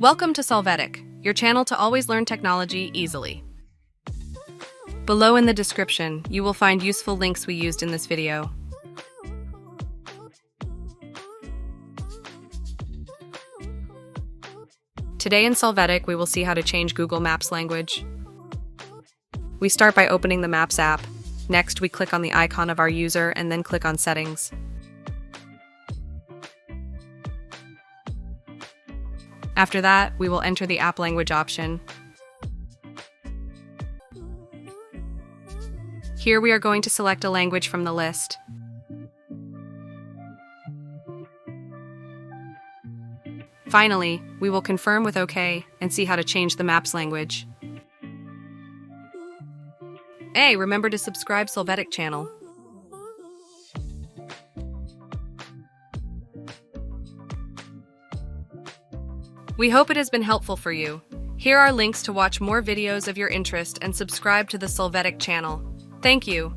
Welcome to Solvetic, your channel to always learn technology easily. Below in the description, you will find useful links we used in this video. Today in Solvetic, we will see how to change Google Maps language. We start by opening the Maps app. Next, we click on the icon of our user and then click on Settings. After that, we will enter the app language option. Here we are going to select a language from the list. Finally, we will confirm with OK and see how to change the Maps language. Hey, remember to subscribe Solvetic channel. We hope it has been helpful for you. Here are links to watch more videos of your interest and subscribe to the Solvetic channel. Thank you.